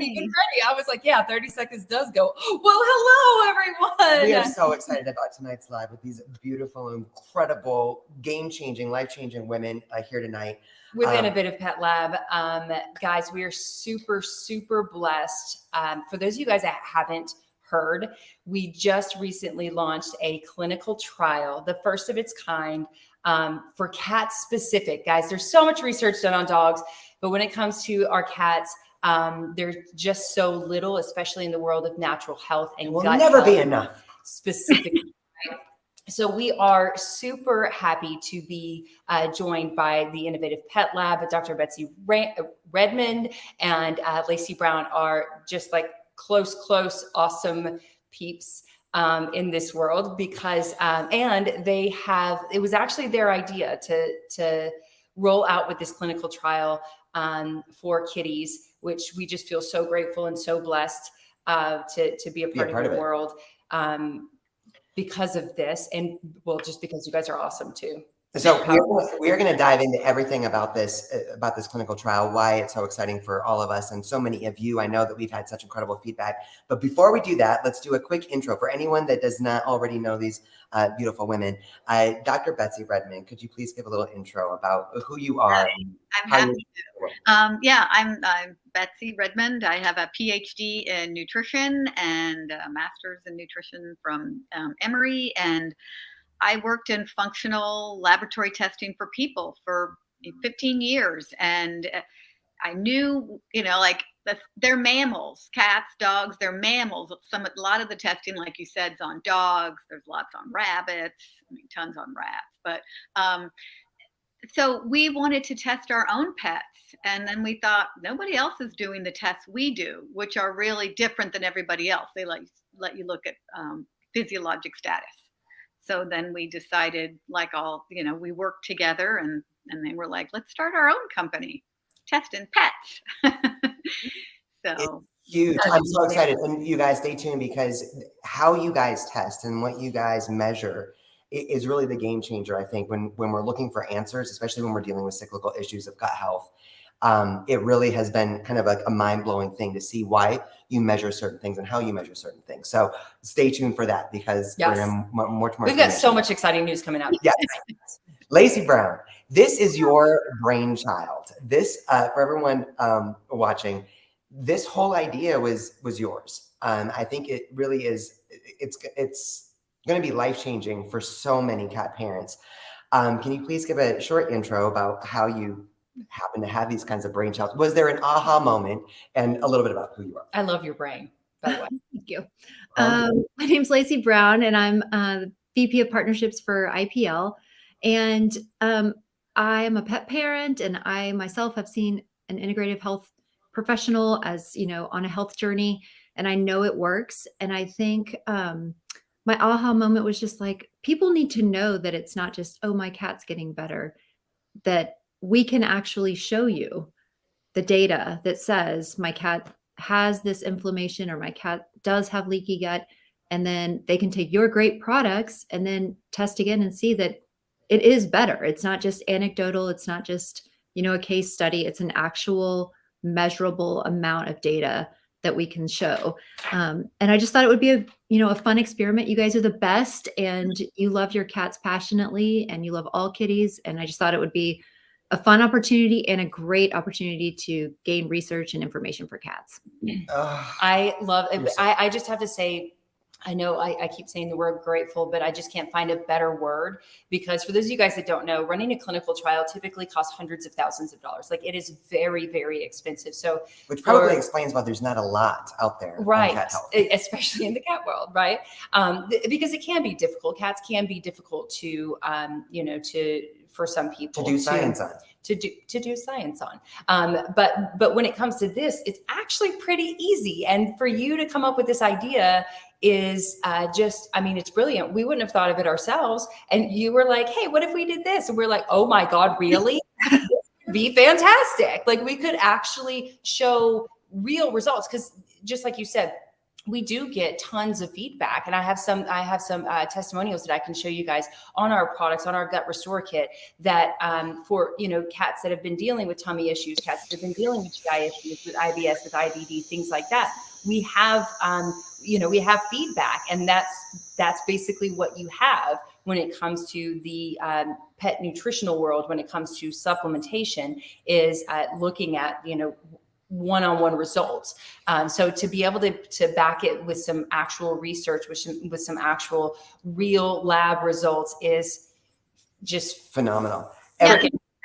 even ready. I was like, yeah, 30 seconds does go. Well, hello, everyone. We are so excited about tonight's live with these beautiful, incredible, game-changing, life-changing women here tonight. With Innovative Pet Lab. Guys, we are super, super blessed. For those of you guys that haven't heard, we just recently launched a clinical trial, the first of its kind, for cats specific. Guys, there's so much research done on dogs, but when it comes to our cats, there's just so little, especially in the world of natural health and gut health. Will never be enough. Specifically. So we are super happy to be joined by the Innovative Pet Lab. Dr. Betsy Redmond and Lacey Brown are just like close, awesome peeps in this world because, and they have, it was actually their idea to roll out with this clinical trial for kitties, which we just feel so grateful and so blessed to be a part of the world. Because of this, and well, just because you guys are awesome too. So we are going to dive into everything about this clinical trial, why it's so exciting for all of us and so many of you. I know that we've had such incredible feedback. But before we do that, let's do a quick intro for anyone that does not already know these beautiful women. Dr. Betsy Redmond, could you please give a little intro about who you are? I'm happy to. I'm Betsy Redmond. I have a PhD in nutrition and a master's in nutrition from Emory, and I worked in functional laboratory testing for people for 15 years. And I knew, they're mammals, cats, dogs, they're mammals. A lot of the testing, like you said, is on dogs. There's lots on rabbits, tons on rats. But so we wanted to test our own pets. And then we thought nobody else is doing the tests we do, which are really different than everybody else. They let you look at physiologic status. So then we decided, we worked together and they were like, let's start our own company, testing pets. So it's huge. I'm so excited. And you guys stay tuned because how you guys test and what you guys measure is really the game changer, I think, when we're looking for answers, especially when we're dealing with cyclical issues of gut health. It really has been kind of like a mind-blowing thing to see why you measure certain things and how you measure certain things. So stay tuned for that because we're going to more. We've got so much exciting news coming up. Yes. Lacey Brown, this is your brainchild. This, for everyone watching, this whole idea was yours. I think it really is. It's going to be life-changing for so many cat parents. Can you please give a short intro about how you happen to have these kinds of brainchilds? Was there an aha moment, and a little bit about who you are? I love your brain, by the way. Thank you. My name's Lacey Brown, and I'm VP of Partnerships for IPL. And I am a pet parent, and I myself have seen an integrative health professional as, on a health journey, and I know it works. And I think my aha moment was just like, people need to know that it's not just, oh, my cat's getting better, that we can actually show you the data that says my cat has this inflammation or my cat does have leaky gut. And then they can take your great products and then test again and see that it is better. It's not just anecdotal. It's not just, a case study. It's an actual measurable amount of data that we can show. And I just thought it would be a fun experiment. You guys are the best and you love your cats passionately and you love all kitties. And I just thought it would be a fun opportunity and a great opportunity to gain research and information for cats. I love it. I just have to say, I know I keep saying the word grateful, but I just can't find a better word because for those of you guys that don't know, running a clinical trial typically costs hundreds of thousands of dollars. Like it is very, very expensive. So, which probably explains why there's not a lot out there, right? On cat health. Especially in the cat world, right? Because it can be difficult. Cats can be difficult to, for some people to do science on. To do science on. But when it comes to this, it's actually pretty easy. And for you to come up with this idea is it's brilliant. We wouldn't have thought of it ourselves. And you were like, hey, what if we did this? And we're like, oh my God, really? This would be fantastic. Like we could actually show real results. Because just like you said, we do get tons of feedback, and I have some testimonials that I can show you guys on our products, on our Gut Restore Kit, that for cats that have been dealing with tummy issues, cats that have been dealing with GI issues, with IBS, with IBD, things like that. We have we have feedback, and that's basically what you have when it comes to the pet nutritional world. When it comes to supplementation, is looking at one-on-one results. So to be able to back it with some actual research, with some actual real lab results, is just phenomenal. Yeah,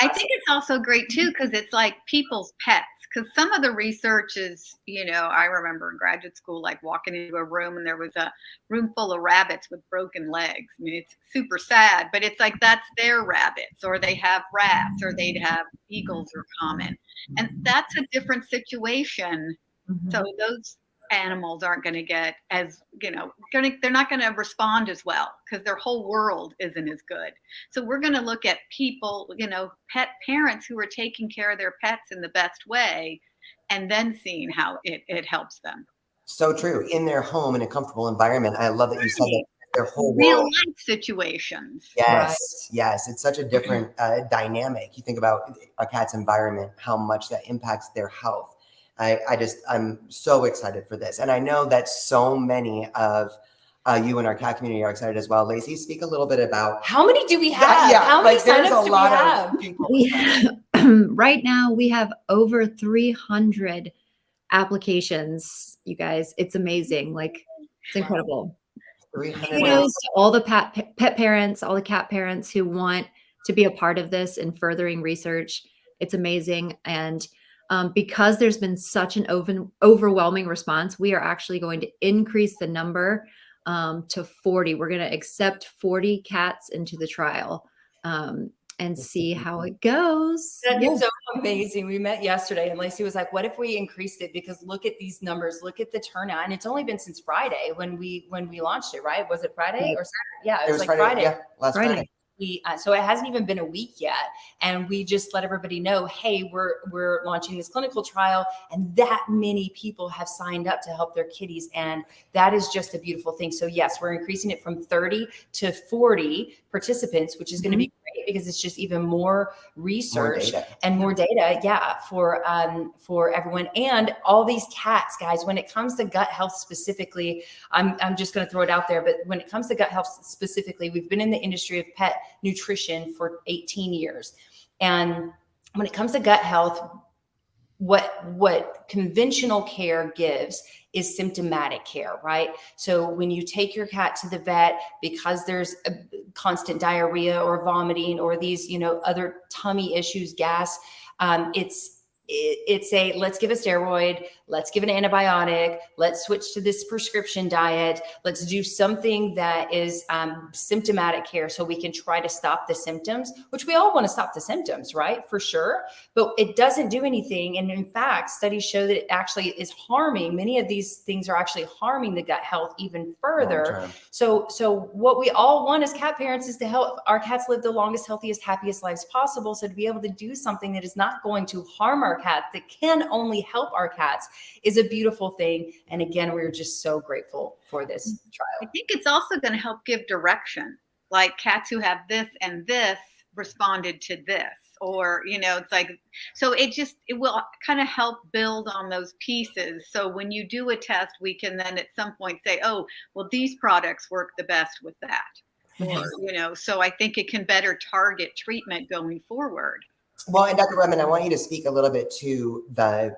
I think it's also great too, because it's like people's pets. Because some of the research is, I remember in graduate school, like walking into a room and there was a room full of rabbits with broken legs. I mean, it's super sad, but it's like that's their rabbits, or they have rats, or they'd have beagles are common. And that's a different situation. Mm-hmm. So those animals aren't going to get as, they're not going to respond as well, because their whole world isn't as good. So we're going to look at people, pet parents who are taking care of their pets in the best way, and then seeing how it helps them. So true. In their home, in a comfortable environment. I love that you said that. Their whole real world. life situations. Yes, right? Yes. It's such a different dynamic. You think about a cat's environment, how much that impacts their health. I'm so excited for this. And I know that so many of you and our cat community are excited as well. Lacey, speak a little bit about how many do we have? Yeah, how many signups do we have? We have right now we have over 300 applications, you guys. It's amazing. Like, it's incredible. 300 Kudos to all the pet parents, all the cat parents who want to be a part of this and furthering research. It's amazing. And because there's been such an overwhelming response, we are actually going to increase the number to 40. We're going to accept 40 cats into the trial and see how it goes. That's so amazing. We met yesterday and Lacey was like, what if we increased it? Because look at these numbers, look at the turnout. And it's only been since Friday when we launched it, right? Was it Friday or Saturday? Yeah, it was like Friday. Yeah, last Friday. So it hasn't even been a week yet, and we just let everybody know, hey, we're launching this clinical trial, and that many people have signed up to help their kitties, and that is just a beautiful thing. So yes, we're increasing it from 30 to 40 participants, which is going to be great because it's just even more research and more data, for everyone. And all these cats, guys, when it comes to gut health specifically, I'm just going to throw it out there, but when it comes to gut health specifically, we've been in the industry of pet nutrition for 18 years. And when it comes to gut health, what conventional care gives is symptomatic care, right? So when you take your cat to the vet because there's a constant diarrhea or vomiting or these, other tummy issues, gas, it's a, let's give a steroid, let's give an antibiotic, let's switch to this prescription diet, let's do something that is symptomatic care so we can try to stop the symptoms, which we all want to stop the symptoms, right? For sure. But it doesn't do anything. And in fact, studies show that it actually is harming. Many of these things are actually harming the gut health even further. So what we all want as cat parents is to help our cats live the longest, healthiest, happiest lives possible. So to be able to do something that is not going to harm our cat, that can only help our cats, is a beautiful thing. And again, we're just so grateful for this trial. I think it's also going to help give direction. Like cats who have this and this responded to this, or, it's like, so it will kind of help build on those pieces. So when you do a test, we can then at some point say, oh, well, these products work the best with that. Or, so I think it can better target treatment going forward. Well, and Dr. Redmond, I want you to speak a little bit to the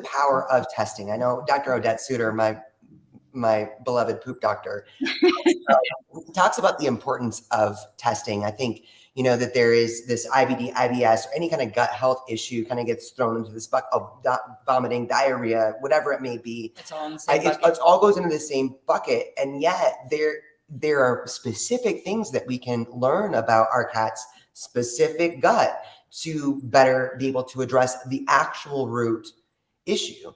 power of testing. I know Dr. Odette Suter, my beloved poop doctor, talks about the importance of testing. I think, that there is this IBD, IBS, or any kind of gut health issue kind of gets thrown into this bucket of vomiting, diarrhea, whatever it may be. It's all in the same bucket. It all goes into the same bucket. And yet there are specific things that we can learn about our cat's specific gut to better be able to address the actual root issue.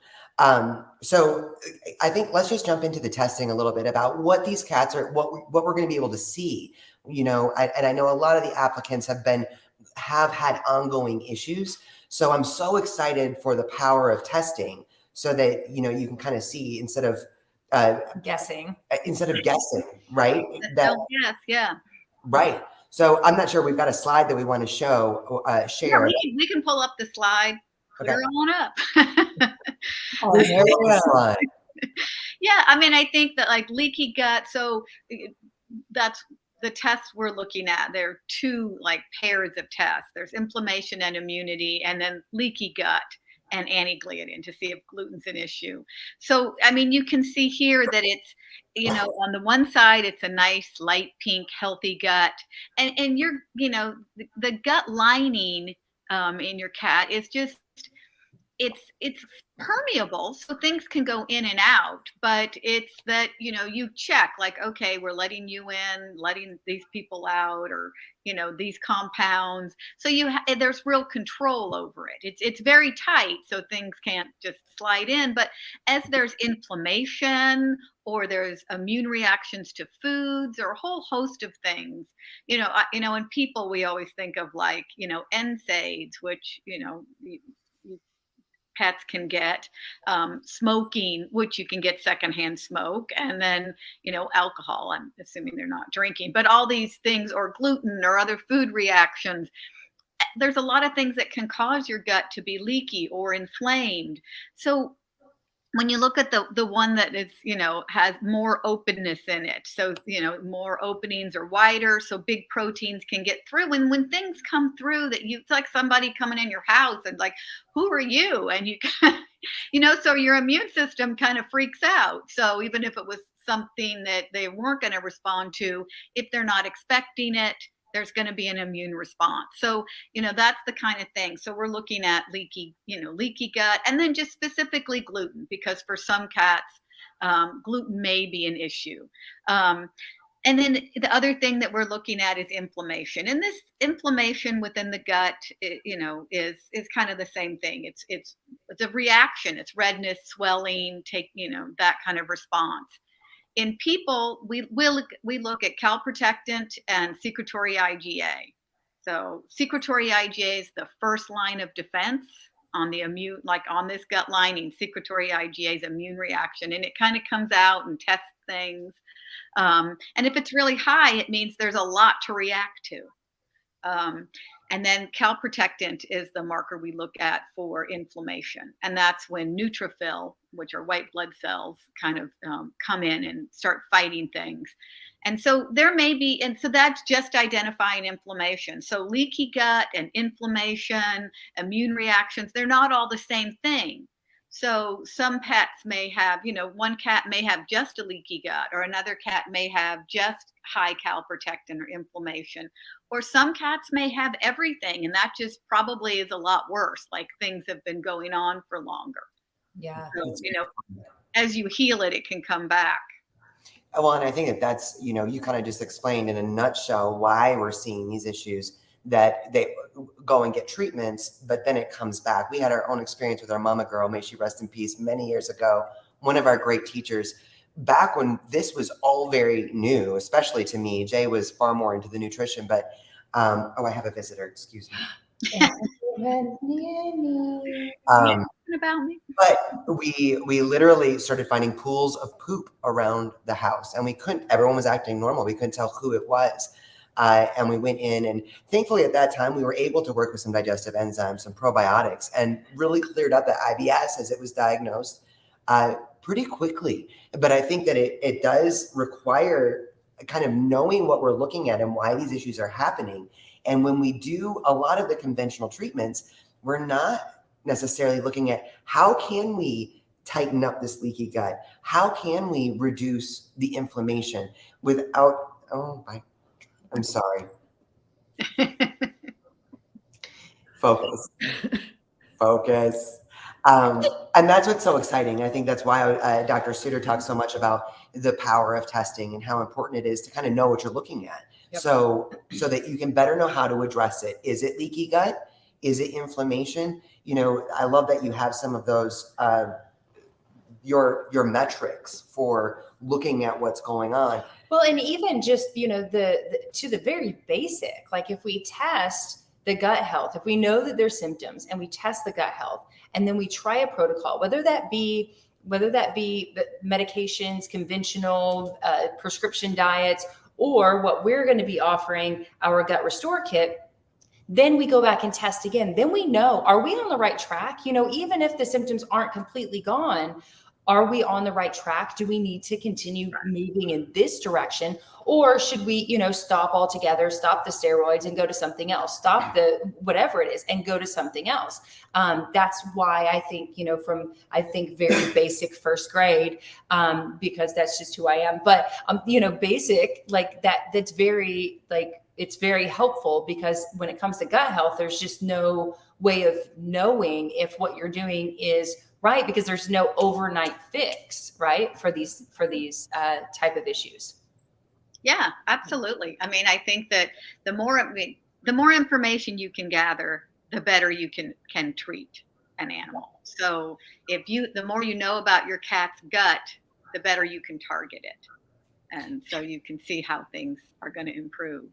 So I think let's just jump into the testing a little bit about what these cats are, what we're going to be able to see, and I know a lot of the applicants have had ongoing issues. So I'm so excited for the power of testing so that, you can kind of see instead of guessing, right? Yes, yeah. Right. So I'm not sure, we've got a slide that we want to share. Yeah, we can pull up the slide. Okay. Clear on up. there we go. Slide. Yeah, I mean, I think that like leaky gut, so that's the tests we're looking at. There are two like pairs of tests. There's inflammation and immunity, and then leaky gut and anti-gliadin to see if gluten's an issue. So, I mean, you can see here that it's, on the one side, it's a nice light pink, healthy gut. And you're, the gut lining in your cat is just, it's permeable, so things can go in and out, but it's that, you check like, okay, we're letting you in, letting these people out, or these compounds, so there's real control over it. It's very tight, so things can't just slide in. But as there's inflammation or there's immune reactions to foods or a whole host of things, in people we always think of like, NSAIDs, which pets can get, smoking, which you can get secondhand smoke, and then, alcohol, I'm assuming they're not drinking, but all these things, or gluten or other food reactions. There's a lot of things that can cause your gut to be leaky or inflamed. So when you look at the one that is, has more openness in it, so, more openings are wider, so big proteins can get through. And when things come through that it's like somebody coming in your house and like, who are you? And so your immune system kind of freaks out. So even if it was something that they weren't going to respond to, if they're not expecting it, there's going to be an immune response. So, that's the kind of thing. So we're looking at leaky gut, and then just specifically gluten, because for some cats, gluten may be an issue. And then the other thing that we're looking at is inflammation. And this inflammation within the gut, is kind of the same thing. It's a reaction. It's redness, swelling, that kind of response. In people, we look at calprotectant and secretory IgA. So secretory IgA is the first line of defense on the immune, like on this gut lining. Secretory IgA's immune reaction, and it kind of comes out and tests things. And if it's really high, it means there's a lot to react to. And then calprotectant is the marker we look at for inflammation. And that's when neutrophil, which are white blood cells, kind of come in and start fighting things. And so there may be, and so that's just identifying inflammation. So leaky gut and inflammation, immune reactions, they're not all the same thing. So some pets may have, one cat may have just a leaky gut, or another cat may have just high calprotectin or inflammation, or some cats may have everything, and that just probably is a lot worse, like things have been going on for longer. Yeah. So, as you heal it, it can come back. Well, and I think that's, you kind of just explained in a nutshell why we're seeing these issues, that they go and get treatments, but then it comes back. We had our own experience with our mama girl, may she rest in peace, many years ago. One of our great teachers, back when this was all very new, especially to me. Jay was far more into the nutrition, but I have a visitor, excuse me. About me. But we literally started finding pools of poop around the house, and everyone was acting normal. We couldn't tell who it was. And we went in, and thankfully at that time we were able to work with some digestive enzymes, some probiotics, and really cleared up the IBS as it was diagnosed pretty quickly. But I think that it does require kind of knowing what we're looking at and why these issues are happening. And when we do a lot of the conventional treatments, we're not necessarily looking at how can we tighten up this leaky gut? How can we reduce the inflammation without, I'm sorry. Focus. And that's what's so exciting. I think that's why Dr. Suter talks so much about the power of testing and how important it is to kind of know what you're looking at. Yep. So that you can better know how to address it. Is it leaky gut? Is it inflammation? I love that you have some of those, your metrics for looking at what's going on. Well, and even just, to the very basic, like if we test the gut health, if we know that there's symptoms and we test the gut health, and then we try a protocol, whether that be the medications, conventional prescription diets, or what we're going to be offering, our gut restore kit, then we go back and test again. Then we know, are we on the right track? Even if the symptoms aren't completely gone, are we on the right track? Do we need to continue moving in this direction? Or should we, stop altogether, stop the steroids and go to something else, stop the whatever it is and go to something else? That's why I think, from very basic first grade, because that's just who I am. But, basic like that, that's very it's very helpful, because when it comes to gut health, there's just no way of knowing if what you're doing is right, because there's no overnight fix, right, for these type of issues. Yeah, absolutely. I mean, I think that the more information you can gather, the better you can treat an animal. So the more you know about your cat's gut, the better you can target it. And so you can see how things are going to improve.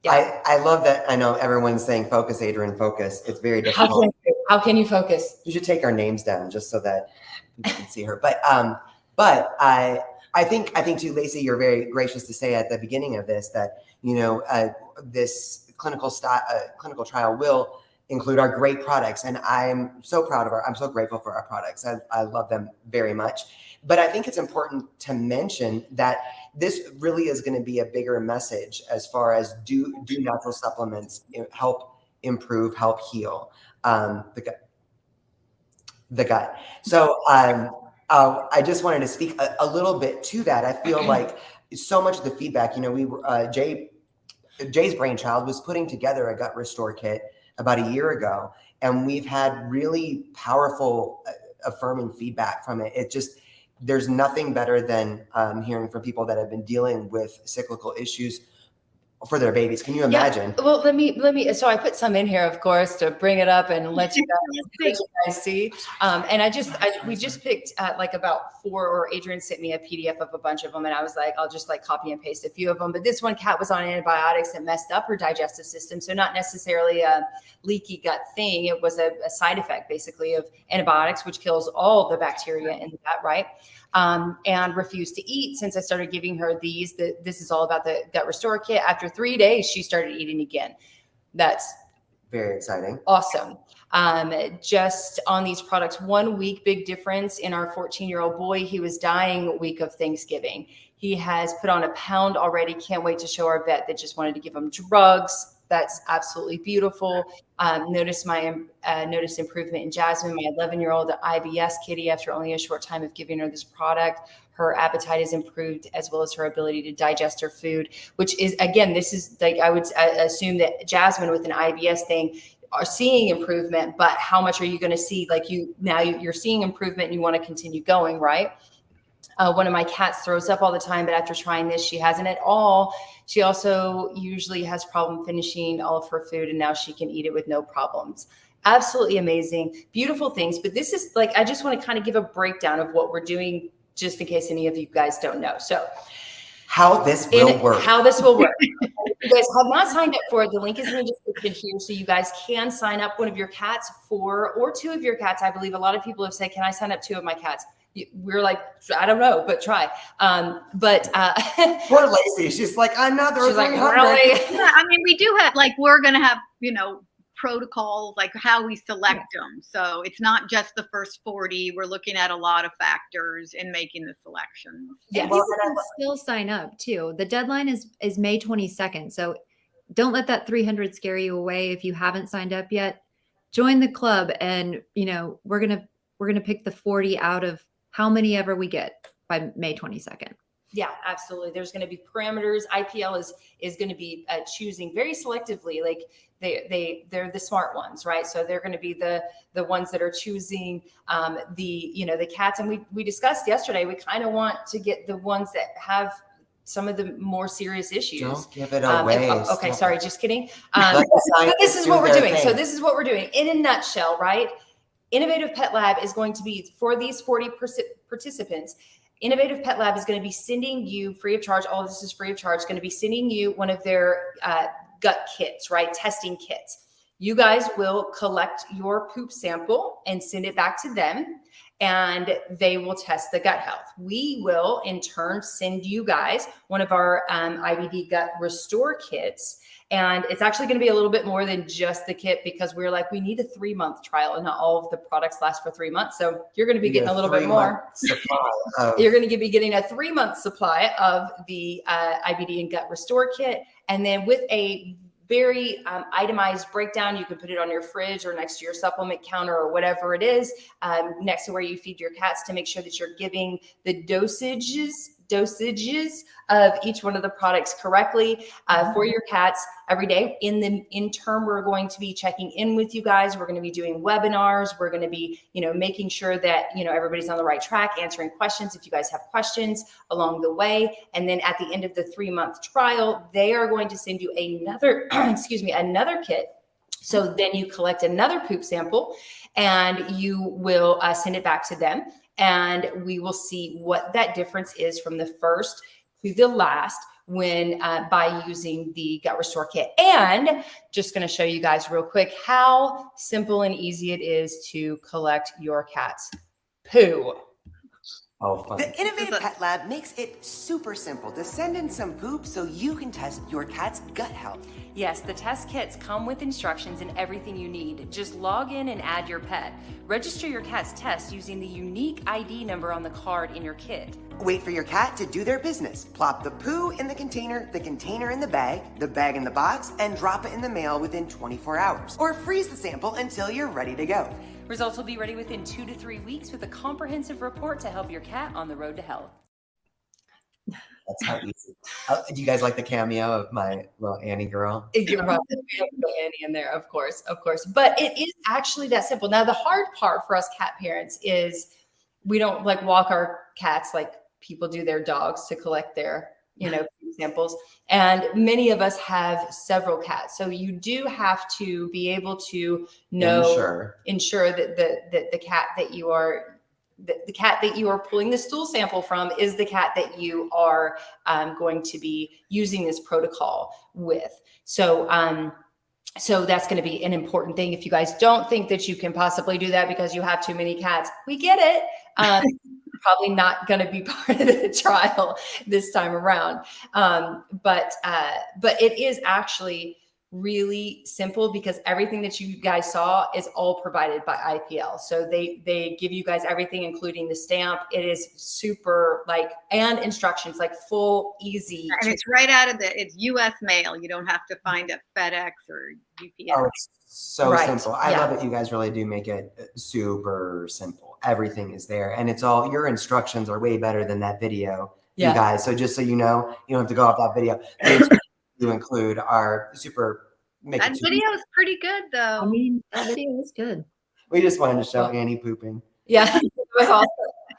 Yeah. I love that. I know everyone's saying focus, Adrian, focus. It's very difficult. How can you focus? You should take our names down just so that people can see her. But I think too, Lacey, you're very gracious to say at the beginning of this that this clinical trial will include our great products, and I'm so proud of I'm so grateful for our products. I love them very much. But I think it's important to mention that this really is going to be a bigger message as far as do natural supplements help improve, help heal the gut. So I just wanted to speak a little bit to that. I feel like so much of the feedback, we were Jay's brainchild was putting together a gut restore kit about a year ago, and we've had really powerful affirming feedback from it. There's nothing better than hearing from people that have been dealing with cyclical issues for their babies. Can you imagine? Yeah. Well, let me. So I put some in here, of course, to bring it up and let you guys see. And we just picked about 4, or Adrian sent me a PDF of a bunch of them, and I was like, I'll just copy and paste a few of them. But this one cat was on antibiotics that messed up her digestive system, so not necessarily a leaky gut thing. It was a side effect, basically, of antibiotics, which kills all the bacteria in the gut, right? And refused to eat since I started giving her these. This is all about the gut restore kit. After 3 days, she started eating again. That's very exciting. Awesome. Just on these products, 1 week, big difference in our 14-year-old boy. He was dying week of Thanksgiving. He has put on 1 pound already. Can't wait to show our vet that just wanted to give him drugs. That's absolutely beautiful. Noticed improvement in Jasmine, my 11-year-old IBS kitty, after only a short time of giving her this product. Her appetite has improved, as well as her ability to digest her food, which is, again, this is I would assume that Jasmine with an IBS thing are seeing improvement, but how much are you going to see? You're seeing improvement and you want to continue going, right? One of my cats throws up all the time, but after trying this, she hasn't at all. She also usually has problem finishing all of her food, and now she can eat it with no problems. Absolutely amazing, beautiful things. But this is I just want to kind of give a breakdown of what we're doing, just in case any of you guys don't know. So how this will work. If you guys have not signed up for it, the link is in the description here, so you guys can sign up one of your cats or 2 of your cats. I believe a lot of people have said, can I sign up 2 of my cats? We're like, I don't know, but try. Poor Lacey, she's like, another. She's like, really? Yeah, I mean, we do have we're going to have protocols, how we select them. So it's not just the first 40. We're looking at a lot of factors in making the selections. Yeah, people can still sign up too. The deadline is May 22nd. So don't let that 300 scare you away if you haven't signed up yet. Join the club, and we're gonna pick the 40 out of how many ever we get by May 22nd. Yeah, absolutely. There's going to be parameters. IPL is going to be choosing very selectively. They're the smart ones, right? So they're going to be the ones that are choosing the cats. And we discussed yesterday, we kind of want to get the ones that have some of the more serious issues. Don't give it away. Okay, sorry, just kidding. But this is what we're doing. So this is what we're doing in a nutshell, right? Innovative Pet Lab is going to be, for these 40 participants, Innovative Pet Lab is going to be sending you free of charge. All of this is free of charge. Going to be sending you one of their gut kits, right? Testing kits. You guys will collect your poop sample and send it back to them, and they will test the gut health. We will in turn send you guys one of our IBD gut restore kits. And it's actually going to be a little bit more than just the kit, because we're like, we need a 3-month trial, and not all of the products last for 3 months. So you're going to be getting a little bit more. You're going to be getting a 3-month supply of the IBD and gut restore kit. And then with a very itemized breakdown, you can put it on your fridge or next to your supplement counter or whatever it is, next to where you feed your cats, to make sure that you're giving the dosages of each one of the products correctly for your cats every day. In turn, we're going to be checking in with you guys. We're going to be doing webinars. We're going to be, making sure that, everybody's on the right track, answering questions if you guys have questions along the way. And then at the end of the 3-month trial, they are going to send you another, another kit. So then you collect another poop sample and you will send it back to them. And we will see what that difference is from the first to the last when by using the gut restore kit. And just going to show you guys real quick how simple and easy it is to collect your cat's poo. Oh, fun. The Innovative Pet Lab makes it super simple to send in some poop so you can test your cat's gut health. Yes, the test kits come with instructions and everything you need. Just log in and add your pet. Register your cat's test using the unique ID number on the card in your kit. Wait for your cat to do their business. Plop the poo in the container in the bag in the box, and drop it in the mail within 24 hours. Or freeze the sample until you're ready to go. Results will be ready within 2 to 3 weeks with a comprehensive report to help your cat on the road to health. That's how easy. Do you guys like the cameo of my little Annie girl? You're right. Annie in there, of course. But it is actually that simple. Now, the hard part for us cat parents is we don't walk our cats like people do their dogs to collect their, samples. And many of us have several cats. So you do have to be able to ensure that the cat that you are the cat that you are pulling the stool sample from is the cat that you are going to be using this protocol with. So that's going to be an important thing. If you guys don't think that you can possibly do that because you have too many cats, we get it. Probably not going to be part of the trial this time around. But it is actually really simple, because everything that you guys saw is all provided by IPL. So they give you guys everything, including the stamp. It is super and instructions, full, easy. And it's right out of it's US mail. You don't have to find a FedEx or UPS. Oh, it's so simple. I love it. You guys really do make it super simple. Everything is there, and it's all, your instructions are way better than that video, you guys. So just so you know, you don't have to go off that video. To include our super. That video is pretty good, though. I mean, that video was good. We just wanted to show Annie pooping. Yeah, it was awesome.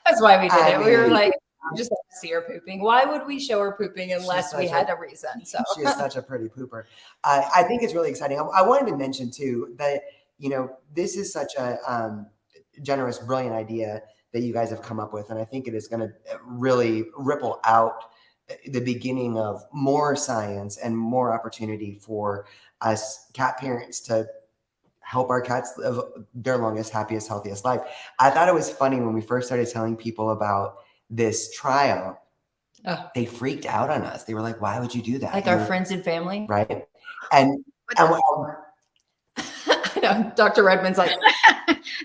That's why we did it. We were like, just have to see her pooping. Why would we show her pooping unless we had a reason? So she is such a pretty pooper. I think it's really exciting. I wanted to mention too that this is such a generous, brilliant idea that you guys have come up with, and I think it is going to really ripple out the beginning of more science and more opportunity for us cat parents to help our cats live their longest, happiest, healthiest life. I thought it was funny when we first started telling people about this trial. They freaked out on us. They were like, why would you do that? Our friends and family. Right. And I know, Dr. Redmond's like,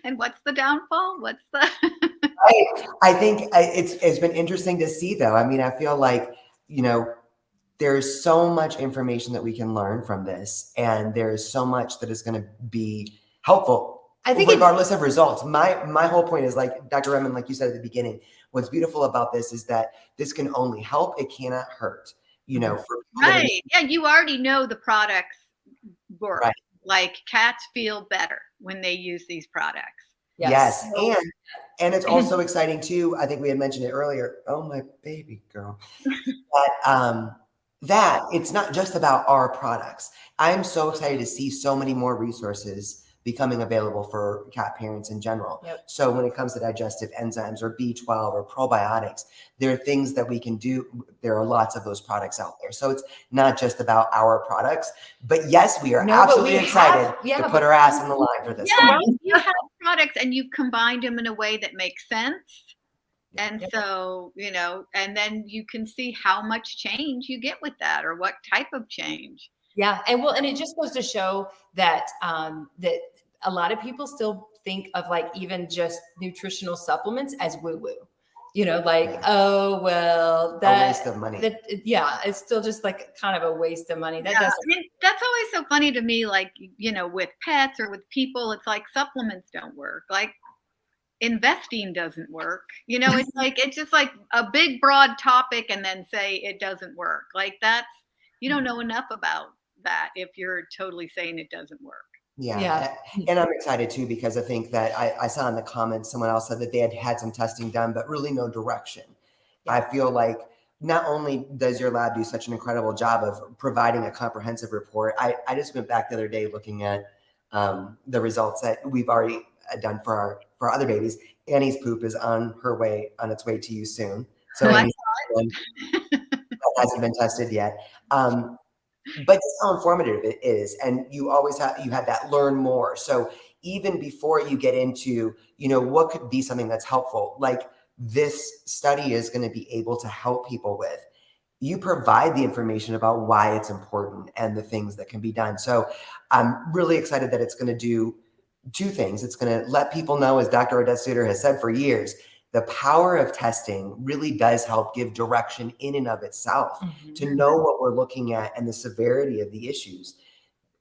and what's the downfall? What's the I think it's been interesting to see, though. I mean, I feel like, there's so much information that we can learn from this, and there's so much that is going to be helpful. I think regardless of results. My whole point is, like Dr. Redmond, like you said at the beginning, what's beautiful about this is that this can only help. It cannot hurt. Right. Yeah, you already know the products work. Right. Like, cats feel better when they use these products. Yes. And it's also exciting too. I think we had mentioned it earlier. Oh, my baby girl. That it's not just about our products. I'm so excited to see so many more resources becoming available for cat parents in general. Yep. So when it comes to digestive enzymes or B12 or probiotics, there are things that we can do. There are lots of those products out there. So it's not just about our products, but yes, we are No, but absolutely we excited have- to put our ass in the line for this Yeah, one. you have products and you've combined them in a way that makes sense. And Yep. so, and then you can see how much change you get with that or what type of change. Yeah. And it just goes to show that, that a lot of people still think of like even just nutritional supplements as woo woo, like, Yeah. oh, well, A that waste of money. yeah, it's still just like kind of a waste of money. That Yeah, doesn't. I mean, that's always so funny to me, like, with pets or with people, it's like supplements don't work. Like investing doesn't work. It's like, it's just like a big broad topic and then say it doesn't work. Like you don't know enough about that if you're totally saying it doesn't work. Yeah. And I'm excited too, because I think that I saw in the comments, someone else said that they had some testing done, but really no direction. Yeah. I feel like not only does your lab do such an incredible job of providing a comprehensive report, I just went back the other day looking at the results that we've already done for our other babies. Annie's poop is on its way to you soon. So Oh, I Annie's one that hasn't been tested yet. But just how informative it is. And you had that learn more. So even before you get into, what could be something that's helpful, like this study is going to be able to help people with, you provide the information about why it's important and the things that can be done. So I'm really excited that it's going to do two things. It's going to let people know, as Dr. Odette Suter has said for years, the power of testing really does help give direction in and of itself. Mhm. To know what we're looking at and the severity of the issues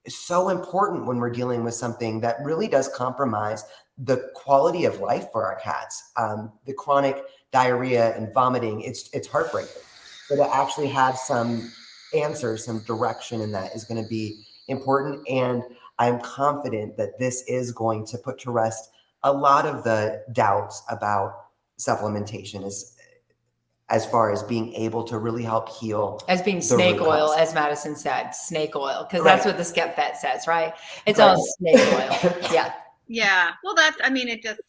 is so important when we're dealing with something that really does compromise the quality of life for our cats. The chronic diarrhea and vomiting, it's heartbreaking. So to actually have some answers, some direction in that is going to be important. And I'm confident that this is going to put to rest a lot of the doubts about supplementation as far as being able to really help heal. As being the snake root oil, cause. as Madison said, snake oil, because Right. that's what the Skep Vet says, right? It's Right. all snake oil. Yeah. Yeah. Well, it just,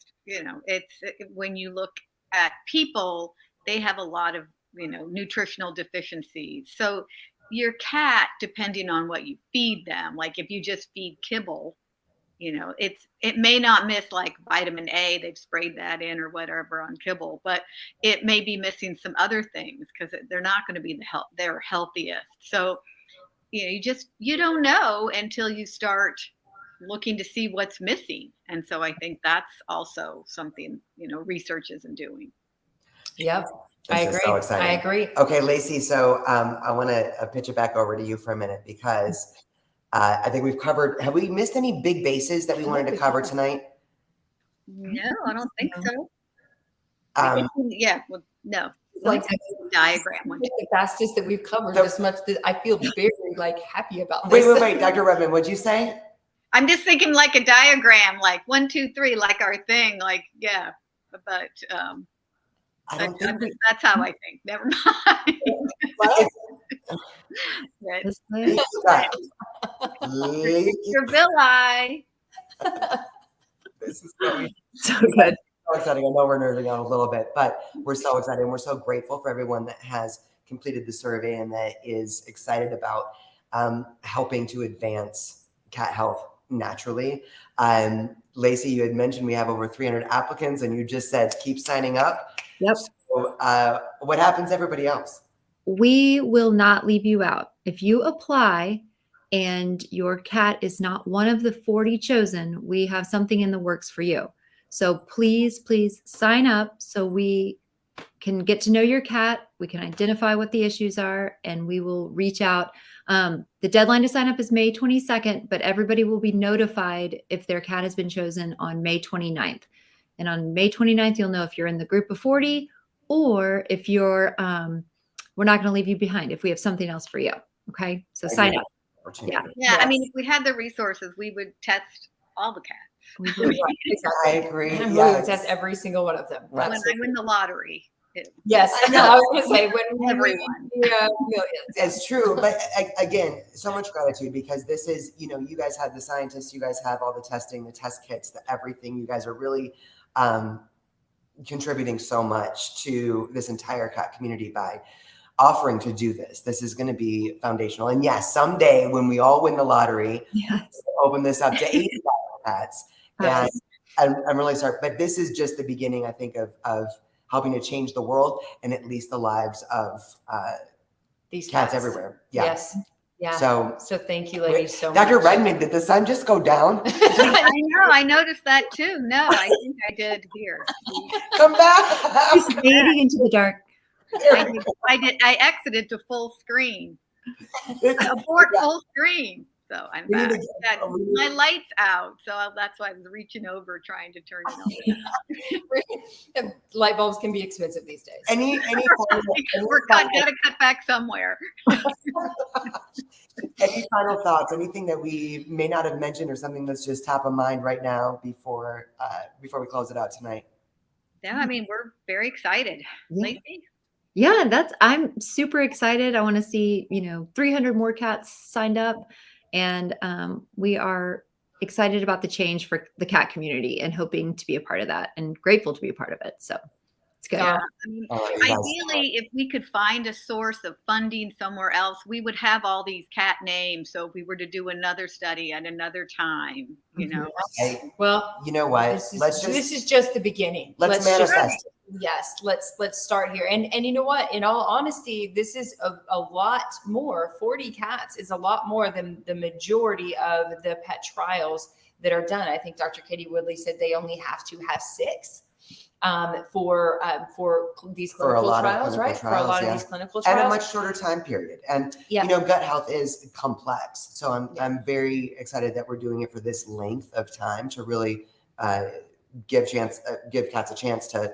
when you look at people, they have a lot of, nutritional deficiencies. So your cat, depending on what you feed them, like if you just feed kibble, it may not miss like vitamin A, they've sprayed that in or whatever on kibble, but it may be missing some other things because they're not going to be their healthiest. So, you don't know until you start looking to see what's missing. And so I think that's also something, research isn't doing. Yep. This I is agree. so exciting. I agree. Okay, Lacey. So I want to pitch it back over to you for a minute, because I think we've covered. Have we missed any big bases that we wanted to cover tonight? No, I don't think so. Um, Well, no. Like Diagram one. the fastest that we've covered this much. I feel very happy about wait, this. Dr. Redmond, what'd you say? I'm just thinking like a diagram, like 1, 2, 3, like our thing, like, yeah. But I don't think that's how I think. Never mind. But This way. your villi. This is going So good. so exciting. I know we're nerding out a little bit, but we're so excited, and we're so grateful for everyone that has completed the survey and that is excited about helping to advance cat health naturally. Lacey, you had mentioned we have over 300 applicants, and you just said keep signing up. Yep. So, what happens to everybody else? We will not leave you out. If you apply and your cat is not one of the 40 chosen, we have something in the works for you. So please sign up so we can get to know your cat. We can identify what the issues are, and we will reach out. The deadline to sign up is May 22nd, but everybody will be notified if their cat has been chosen on May 29th. And on May 29th, you'll know if you're in the group of 40 or if you're, we're not going to leave you behind if we have something else for you. Okay. So sign up. Yeah. Yeah. I mean, if we had the resources, we would test all the cats. I agree. We would Yes. test every single one of them. Right. When I win the lottery, too. Yes, I know. I was going to say when Everyone. millions. It's true, but again, so much gratitude because this is, you guys have the scientists, you guys have all the testing, the test kits, the everything. You guys are really contributing so much to this entire cat community by offering to do this. This is going to be foundational. And yes, someday when we all win the lottery, Yes. we'll open this up to 80,000 cats. And I'm really sorry, but this is just the beginning, I think, of helping to change the world and at least the lives of These cats everywhere. Yeah. Yes. Yeah. So thank you, ladies, so much. Dr. Redmond, did the sun just go down? I know. I noticed that too. No, I think I did here. Come back. Just fading into the dark. I exited to full screen. Abort full screen. So I'm We need back. to My light's out, so that's why I was reaching over trying to turn it on. Light bulbs can be expensive these days. Any Gotta cut back somewhere. Any final thoughts? Anything that we may not have mentioned, or something that's just top of mind right now before we close it out tonight? Yeah, I mean, we're very excited. Yeah. Lacey? Yeah, I'm super excited. I want to see, 300 more cats signed up. And we are excited about the change for the cat community and hoping to be a part of that and grateful to be a part of it. So it's good. Yeah, I mean, ideally, if we could find a source of funding somewhere else, we would have all these cat names. So if we were to do another study at another time, Hey, Well, you know what? this is just the beginning. Let's manifest. Yes, let's start here. And you know what? In all honesty, this is a lot more. 40 cats is a lot more than the majority of the pet trials that are done. I think Dr. Katie Woodley said they only have to have 6 for these clinical trials, right? For a lot of these clinical trials. And a much shorter time period. And gut health is complex. So I'm very excited that we're doing it for this length of time to really give cats a chance to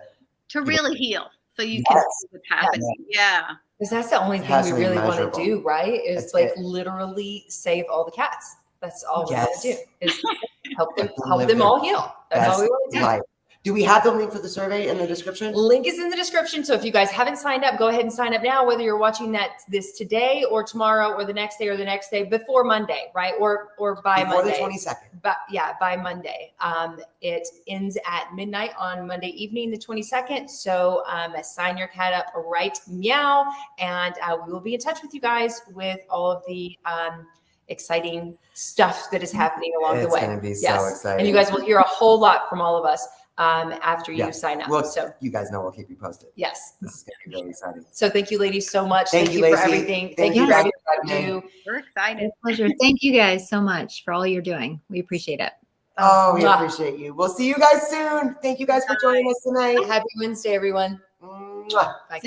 really heal, so you can see what's happening. Yeah, because that's the only thing we really want to do, right? Is literally save all the cats. That's all we want to do is help them all heal. That's all we want to do. Life. Do we have the link for the survey in the description? Link is in the description. So if you guys haven't signed up, go ahead and sign up now, whether you're watching this today or tomorrow or the next day or the next day before Monday, right? Or by before Monday. the 22nd. But by Monday. It ends at midnight on Monday evening, the 22nd. So sign your cat up right meow. And we will be in touch with you guys with all of the exciting stuff that is happening along the way. It's going to be so exciting. And you guys will hear a whole lot from all of us after you sign up. Well, so you guys know we'll keep you posted. Yes. This is going to be really exciting. So thank you, ladies, so much. Thank you, for Lacey. everything. Thank you you for everything you do. We're excited. Pleasure. Thank you guys so much for all you're doing. We appreciate it. Oh, we appreciate you. We'll see you guys soon. Thank you guys for joining us tonight. Happy Wednesday, everyone. Mwah. Bye.